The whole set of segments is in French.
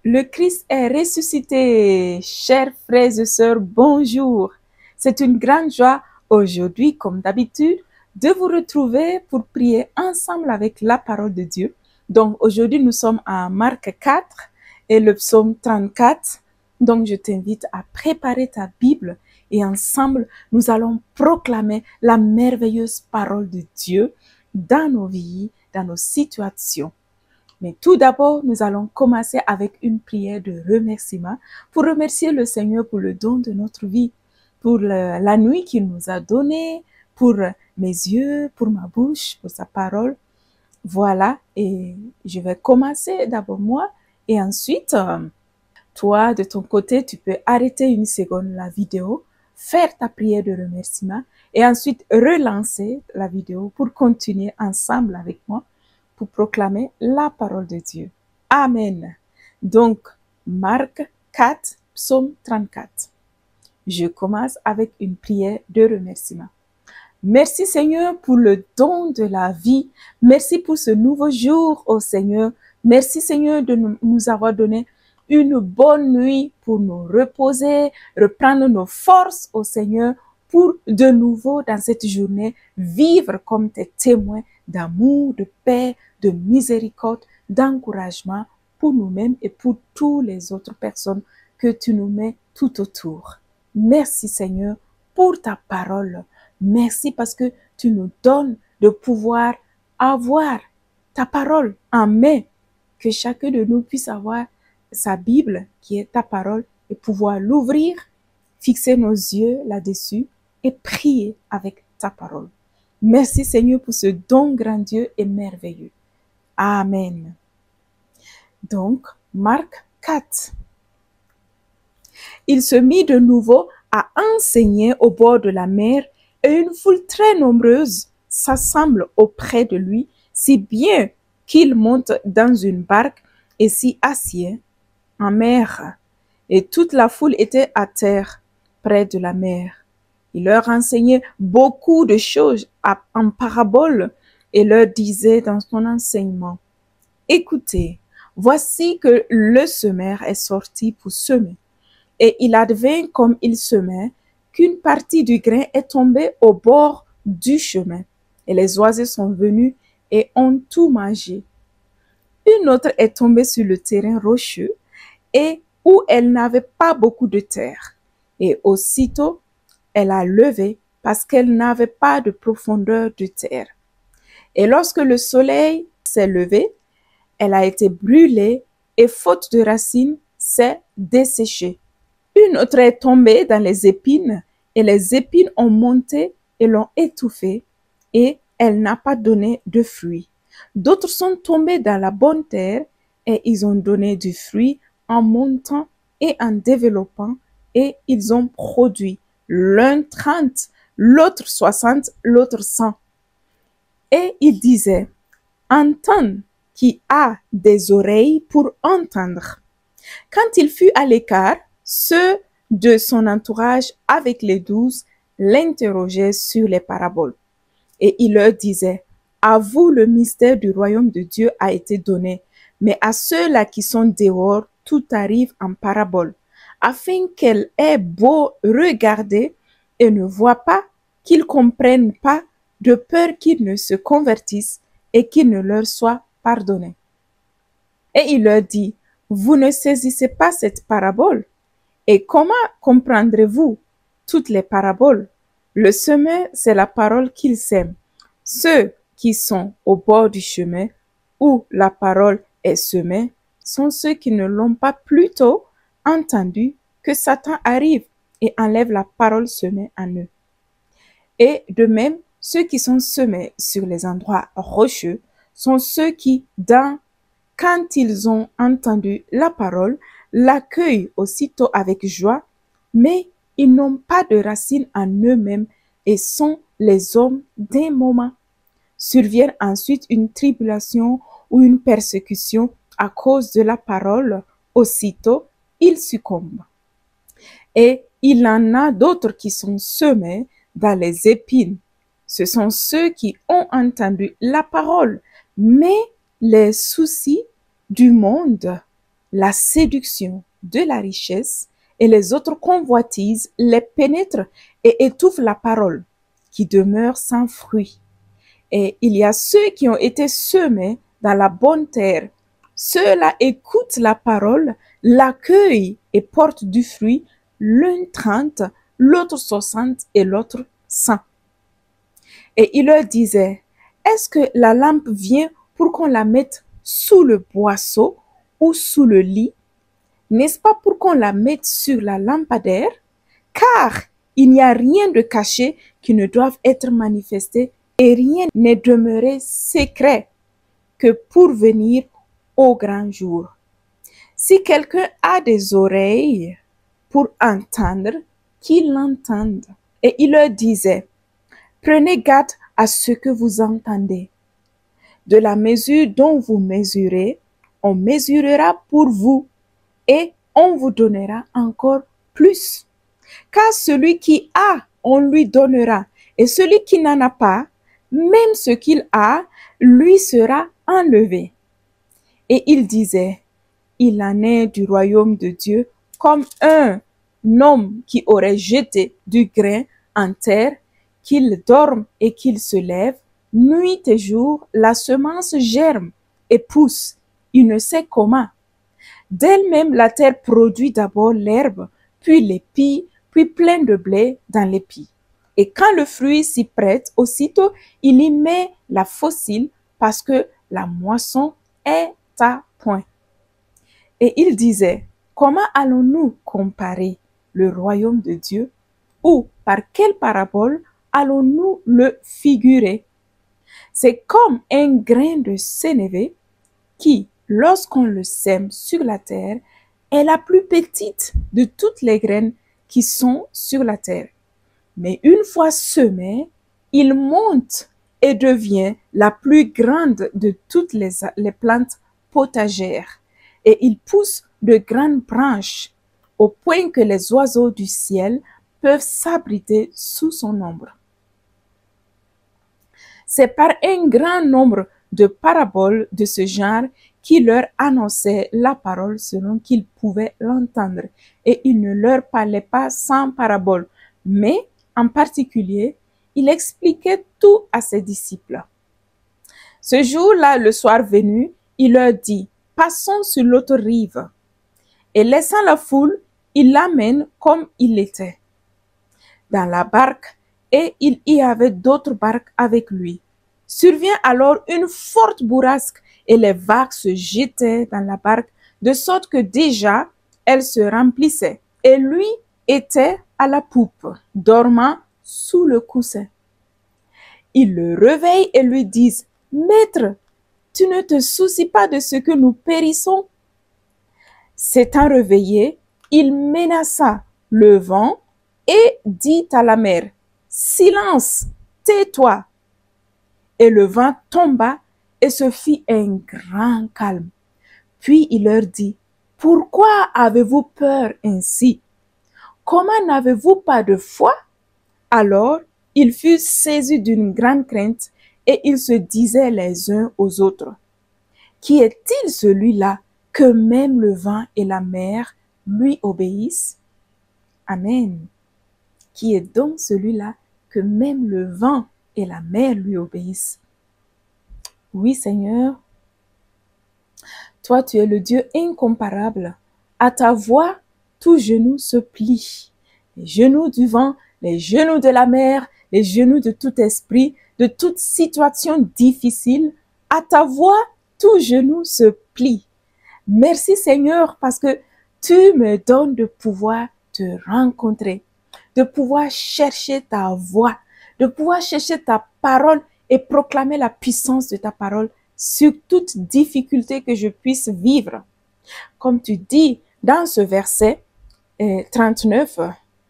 Le Christ est ressuscité. Chers frères et sœurs, bonjour. C'est une grande joie aujourd'hui, comme d'habitude, de vous retrouver pour prier ensemble avec la parole de Dieu. Donc aujourd'hui, nous sommes à Marc 4 et le psaume 34. Donc je t'invite à préparer ta Bible et ensemble, nous allons proclamer la merveilleuse parole de Dieu dans nos vies, dans nos situations. Mais tout d'abord, nous allons commencer avec une prière de remerciement pour remercier le Seigneur pour le don de notre vie, pour la nuit qu'il nous a donnée, pour mes yeux, pour ma bouche, pour sa parole. Voilà, et je vais commencer d'abord moi et ensuite, toi, de ton côté, tu peux arrêter une seconde la vidéo, faire ta prière de remerciement et ensuite relancer la vidéo pour continuer ensemble avec moi pour proclamer la parole de Dieu. Amen. Donc, Marc 4, psaume 34. Je commence avec une prière de remerciement. Merci Seigneur pour le don de la vie. Merci pour ce nouveau jour, ô Seigneur. Merci Seigneur de nous avoir donné une bonne nuit pour nous reposer, reprendre nos forces, ô Seigneur, pour de nouveau dans cette journée vivre comme tes témoins d'amour, de paix, de miséricorde, d'encouragement pour nous-mêmes et pour toutes les autres personnes que tu nous mets tout autour. Merci Seigneur pour ta parole. Merci parce que tu nous donnes de pouvoir avoir ta parole en main, que chacun de nous puisse avoir sa Bible qui est ta parole et pouvoir l'ouvrir, fixer nos yeux là-dessus et prier avec ta parole. Merci Seigneur pour ce don grandiose et merveilleux. Amen. Donc, Marc 4. Il se mit de nouveau à enseigner au bord de la mer et une foule très nombreuse s'assemble auprès de lui, si bien qu'il monte dans une barque et s'y assied en mer. Et toute la foule était à terre, près de la mer. Il leur enseignait beaucoup de choses en paraboles et leur disait dans son enseignement: Écoutez, voici que le semeur est sorti pour semer. Et il advint comme il semait, qu'une partie du grain est tombée au bord du chemin, et les oiseaux sont venus et ont tout mangé. Une autre est tombée sur le terrain rocheux, et où elle n'avait pas beaucoup de terre. Et aussitôt, elle a levé, parce qu'elle n'avait pas de profondeur de terre. Et lorsque le soleil s'est levé, elle a été brûlée, et faute de racines, s'est desséchée. Une autre est tombée dans les épines, et les épines ont monté et l'ont étouffée, et elle n'a pas donné de fruits. D'autres sont tombés dans la bonne terre, et ils ont donné du fruit en montant et en développant, et ils ont produit l'un 30, l'autre 60, l'autre 100. Et il disait: Entends qui a des oreilles pour entendre. Quand il fut à l'écart, ceux de son entourage avec les 12 l'interrogeaient sur les paraboles. Et il leur disait: À vous le mystère du royaume de Dieu a été donné, mais à ceux-là qui sont dehors, tout arrive en parabole, afin qu'elles aient beau regarder et ne voient pas, qu'ils comprennent pas, de peur qu'ils ne se convertissent et qu'il ne leur soit pardonné. Et il leur dit: Vous ne saisissez pas cette parabole? Et comment comprendrez-vous toutes les paraboles? Le semeur, c'est la parole qu'il sème. Ceux qui sont au bord du chemin, où la parole est semée, sont ceux qui ne l'ont pas plutôt entendu, que Satan arrive et enlève la parole semée en eux. Et de même, ceux qui sont semés sur les endroits rocheux sont ceux qui, quand ils ont entendu la parole, l'accueillent aussitôt avec joie, mais ils n'ont pas de racines en eux-mêmes et sont les hommes d'un moment. Survient ensuite une tribulation ou une persécution à cause de la parole, aussitôt ils succombent. Et il en a d'autres qui sont semés dans les épines. Ce sont ceux qui ont entendu la parole, mais les soucis du monde la séduction de la richesse et les autres convoitises les pénètrent et étouffent la parole, qui demeure sans fruit. Et il y a ceux qui ont été semés dans la bonne terre. Ceux-là écoutent la parole, l'accueillent et portent du fruit, l'un 30, l'autre 60 et l'autre 100. Et il leur disait, est-ce que la lampe vient pour qu'on la mette sous le boisseau ou sous le lit? N'est-ce pas pour qu'on la mette sur la lampadaire? Car il n'y a rien de caché qui ne doive être manifesté et rien n'est demeuré secret que pour venir au grand jour. Si quelqu'un a des oreilles pour entendre, qu'il l'entende. Et il leur disait, prenez garde à ce que vous entendez. De la mesure dont vous mesurez, on mesurera pour vous et on vous donnera encore plus. Car celui qui a, on lui donnera, et celui qui n'en a pas, même ce qu'il a, lui sera enlevé. Et il disait, il en est du royaume de Dieu comme un homme qui aurait jeté du grain en terre, qu'il dorme et qu'il se lève, nuit et jour, la semence germe et pousse, il ne sait comment. D'elle-même, la terre produit d'abord l'herbe, puis l'épi, puis plein de blé dans l'épi. Et quand le fruit s'y prête, aussitôt, il y met la faucille parce que la moisson est à point. Et il disait, comment allons-nous comparer le royaume de Dieu ou par quelle parabole allons-nous le figurer? C'est comme un grain de sénévé qui, lorsqu'on le sème sur la terre, est la plus petite de toutes les graines qui sont sur la terre. Mais une fois semé, il monte et devient la plus grande de toutes les plantes potagères. Et il pousse de grandes branches au point que les oiseaux du ciel peuvent s'abriter sous son ombre. C'est par un grand nombre de paraboles de ce genre qui leur annonçait la parole selon qu'ils pouvaient l'entendre. Et il ne leur parlait pas sans parabole, mais en particulier, il expliquait tout à ses disciples. Ce jour-là, le soir venu, il leur dit, passons sur l'autre rive. Et laissant la foule, il l'amène comme il était dans la barque, et il y avait d'autres barques avec lui. Survient alors une forte bourrasque et les vagues se jetaient dans la barque de sorte que déjà elle se remplissait. Et lui était à la poupe, dormant sous le coussin. Ils le réveillent et lui disent, Maître, tu ne te soucies pas de ce que nous périssons? S'étant réveillé, il menaça le vent et dit à la mer, Silence, tais-toi. Et le vent tomba et se fit un grand calme. Puis il leur dit, pourquoi avez-vous peur ainsi? Comment n'avez-vous pas de foi? Alors ils furent saisis d'une grande crainte et ils se disaient les uns aux autres, qui est-il celui-là que même le vent et la mer lui obéissent? Amen. Qui est donc celui-là que même le vent et la mer lui obéissent? Oui, Seigneur, toi, tu es le Dieu incomparable. À ta voix, tout genou se plie. Les genoux du vent, les genoux de la mer, les genoux de tout esprit, de toute situation difficile. À ta voix, tout genou se plie. Merci, Seigneur, parce que tu me donnes de pouvoir te rencontrer, de pouvoir chercher ta voix, de pouvoir chercher ta parole et proclamer la puissance de ta parole sur toute difficulté que je puisse vivre. Comme tu dis dans ce verset 39,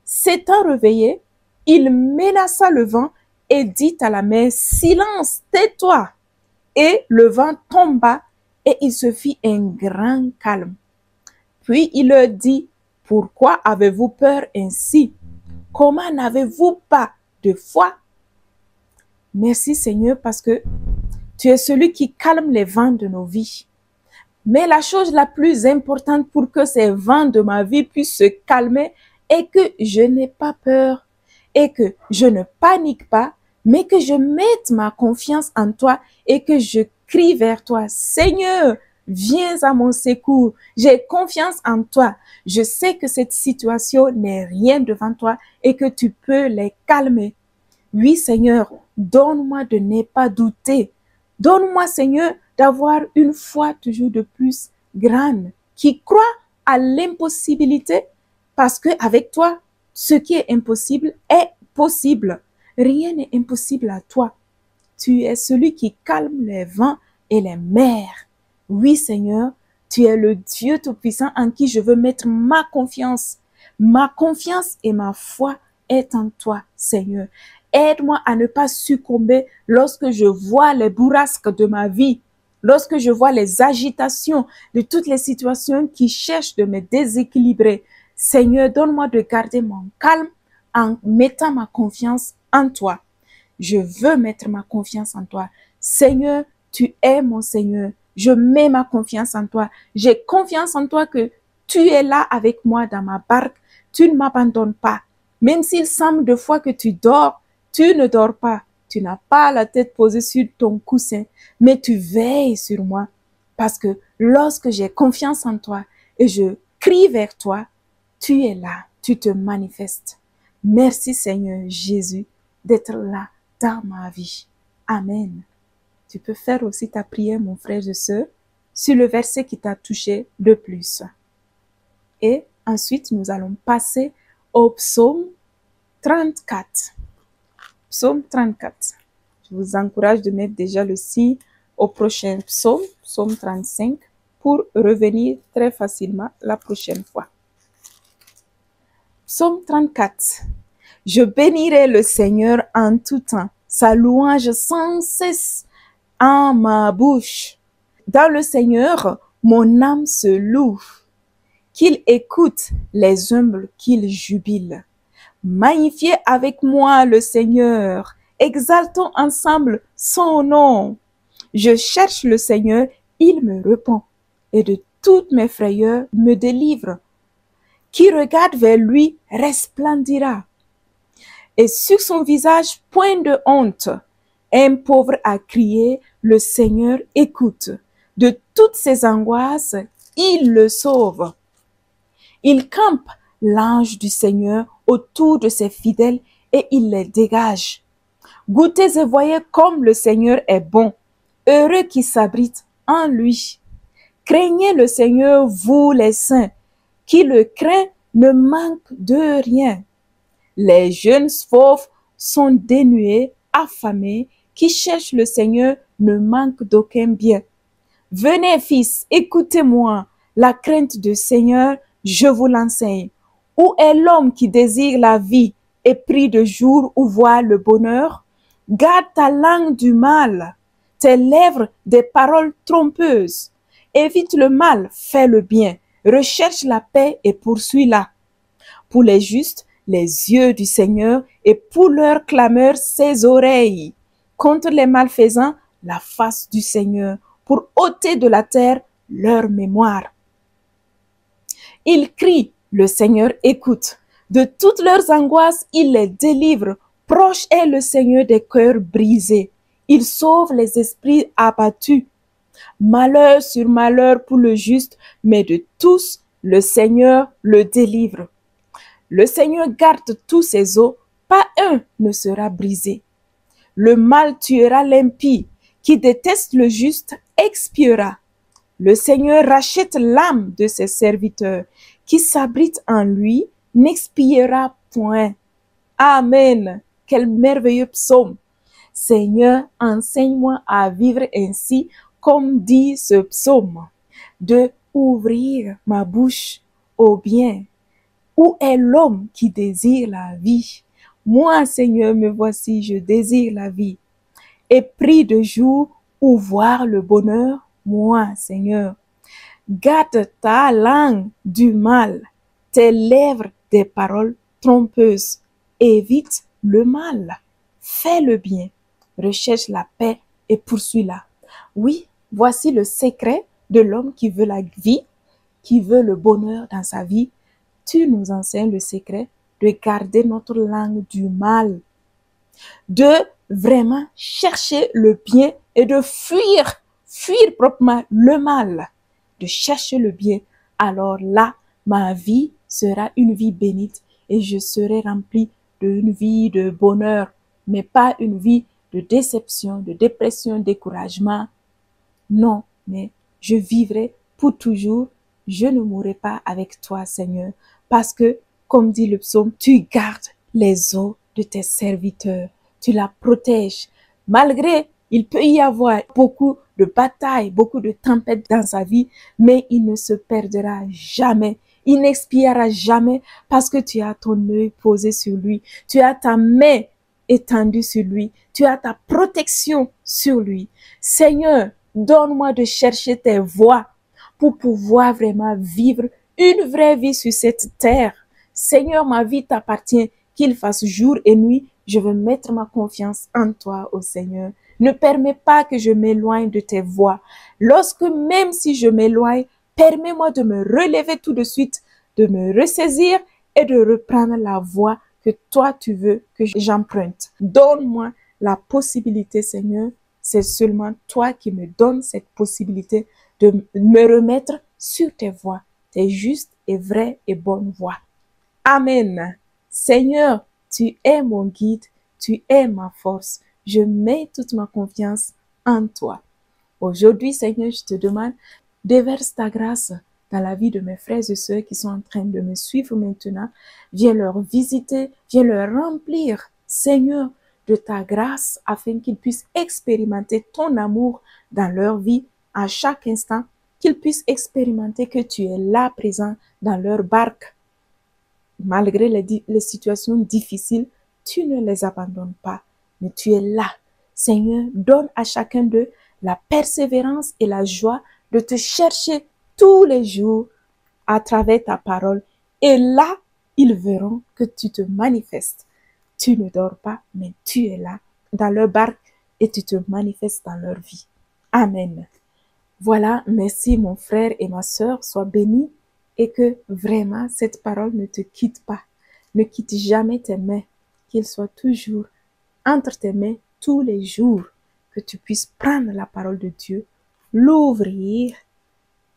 s'étant réveillé, il menaça le vent et dit à la mer, silence, tais-toi. Et le vent tomba et il se fit un grand calme. Puis il leur dit, pourquoi avez-vous peur ainsi? Comment n'avez-vous pas de foi? Merci Seigneur parce que tu es celui qui calme les vents de nos vies. Mais la chose la plus importante pour que ces vents de ma vie puissent se calmer est que je n'ai pas peur et que je ne panique pas, mais que je mette ma confiance en toi et que je crie vers toi. Seigneur, viens à mon secours. J'ai confiance en toi. Je sais que cette situation n'est rien devant toi et que tu peux les calmer. Oui, Seigneur, donne-moi de ne pas douter. Donne-moi, Seigneur, d'avoir une foi toujours de plus grande, qui croit à l'impossibilité, parce que avec toi, ce qui est impossible est possible. Rien n'est impossible à toi. Tu es celui qui calme les vents et les mers. Oui, Seigneur, tu es le Dieu Tout-Puissant en qui je veux mettre ma confiance. Ma confiance et ma foi est en toi, Seigneur. Aide-moi à ne pas succomber lorsque je vois les bourrasques de ma vie, lorsque je vois les agitations de toutes les situations qui cherchent de me déséquilibrer. Seigneur, donne-moi de garder mon calme en mettant ma confiance en toi. Je veux mettre ma confiance en toi. Seigneur, tu es mon Seigneur. Je mets ma confiance en toi. J'ai confiance en toi que tu es là avec moi dans ma barque. Tu ne m'abandonnes pas. Même s'il semble de fois que tu dors, tu ne dors pas. Tu n'as pas la tête posée sur ton coussin, mais tu veilles sur moi. Parce que lorsque j'ai confiance en toi et je crie vers toi, tu es là, tu te manifestes. Merci Seigneur Jésus d'être là dans ma vie. Amen. Tu peux faire aussi ta prière, mon frère et soeur, sur le verset qui t'a touché le plus. Et ensuite, nous allons passer au psaume 34. Psaume 34. Je vous encourage de mettre déjà le signe au prochain psaume, psaume 35, pour revenir très facilement la prochaine fois. Psaume 34. Je bénirai le Seigneur en tout temps, sa louange sans cesse en ma bouche. Dans le Seigneur, mon âme se loue. Qu'il écoute les humbles, qu'il jubile. Magnifiez avec moi le Seigneur, exaltons ensemble son nom. Je cherche le Seigneur, il me répond, et de toutes mes frayeurs me délivre. Qui regarde vers lui resplendira. Et sur son visage, point de honte. Un pauvre a crié, le Seigneur écoute. De toutes ses angoisses, il le sauve. Il campe l'ange du Seigneur autour de ses fidèles et il les dégage. Goûtez et voyez comme le Seigneur est bon, heureux qui s'abrite en lui. Craignez le Seigneur, vous les saints, qui le craint ne manque de rien. Les jeunes fauves sont dénués, affamés, qui cherchent le Seigneur ne manquent d'aucun bien. Venez, fils, écoutez-moi, la crainte du Seigneur, je vous l'enseigne. Où est l'homme qui désire la vie et prie de jour où voit le bonheur? Garde ta langue du mal, tes lèvres des paroles trompeuses. Évite le mal, fais le bien, recherche la paix et poursuis-la. Pour les justes, les yeux du Seigneur et pour leur clameur, ses oreilles. Contre les malfaisants, la face du Seigneur, pour ôter de la terre leur mémoire. Ils crient, le Seigneur écoute. De toutes leurs angoisses, il les délivre. Proche est le Seigneur des cœurs brisés. Il sauve les esprits abattus. Malheur sur malheur pour le juste, mais de tous, le Seigneur le délivre. Le Seigneur garde tous ses os, pas un ne sera brisé. Le mal tuera l'impie, qui déteste le juste expiera. Le Seigneur rachète l'âme de ses serviteurs, qui s'abrite en lui, n'expiera point. Amen. Quel merveilleux psaume. Seigneur, enseigne-moi à vivre ainsi, comme dit ce psaume, de ouvrir ma bouche au bien. Où est l'homme qui désire la vie? Moi, Seigneur, me voici, je désire la vie. Et prie de jour ou voir le bonheur, moi, Seigneur. Garde ta langue du mal, tes lèvres des paroles trompeuses. Évite le mal, fais le bien, recherche la paix et poursuis-la. Oui, voici le secret de l'homme qui veut la vie, qui veut le bonheur dans sa vie, tu nous enseignes le secret de garder notre langue du mal, de vraiment chercher le bien et de fuir proprement le mal, de chercher le bien. Alors là, ma vie sera une vie bénite et je serai remplie d'une vie de bonheur, mais pas une vie de déception, de dépression, découragement. Non, mais je vivrai pour toujours. Je ne mourrai pas avec toi, Seigneur, parce que, comme dit le psaume, tu gardes les os de tes serviteurs. Tu la protèges. Malgré, il peut y avoir beaucoup de batailles, beaucoup de tempêtes dans sa vie, mais il ne se perdra jamais. Il n'expiera jamais parce que tu as ton œil posé sur lui. Tu as ta main étendue sur lui. Tu as ta protection sur lui. Seigneur, donne-moi de chercher tes voies pour pouvoir vraiment vivre une vraie vie sur cette terre. Seigneur, ma vie t'appartient, qu'il fasse jour et nuit. Je veux mettre ma confiance en toi, ô Seigneur. Ne permets pas que je m'éloigne de tes voies. Lorsque même si je m'éloigne, permets-moi de me relever tout de suite, de me ressaisir et de reprendre la voie que toi tu veux que j'emprunte. Donne-moi la possibilité, Seigneur. C'est seulement toi qui me donnes cette possibilité de me remettre sur tes voies, tes justes et vraies et bonnes voies. Amen. Seigneur, tu es mon guide, tu es ma force. Je mets toute ma confiance en toi. Aujourd'hui, Seigneur, je te demande, déverse ta grâce dans la vie de mes frères et sœurs qui sont en train de me suivre maintenant. Viens leur visiter, viens leur remplir, Seigneur, de ta grâce afin qu'ils puissent expérimenter ton amour dans leur vie à chaque instant, qu'ils puissent expérimenter que tu es là présent dans leur barque. Malgré les situations difficiles, tu ne les abandonnes pas, mais tu es là. Seigneur, donne à chacun d'eux la persévérance et la joie de te chercher tous les jours à travers ta parole. Et là, ils verront que tu te manifestes. Tu ne dors pas, mais tu es là dans leur barque et tu te manifestes dans leur vie. Amen. Voilà, merci mon frère et ma sœur, sois bénis et que vraiment cette parole ne te quitte pas. Ne quitte jamais tes mains, qu'il soit toujours entre tes mains tous les jours, que tu puisses prendre la parole de Dieu, l'ouvrir,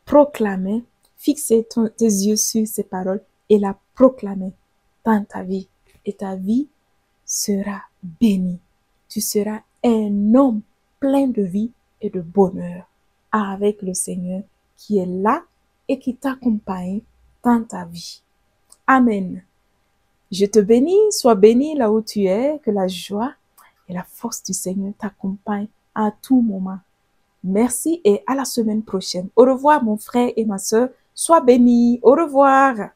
proclamer, fixer tes yeux sur ces paroles et la proclamer dans ta vie. Et ta vie sera bénie. Tu seras un homme plein de vie et de bonheur avec le Seigneur qui est là et qui t'accompagne dans ta vie. Amen. Je te bénis, sois béni là où tu es, que la joie et la force du Seigneur t'accompagnent à tout moment. Merci et à la semaine prochaine. Au revoir mon frère et ma sœur, sois béni. Au revoir.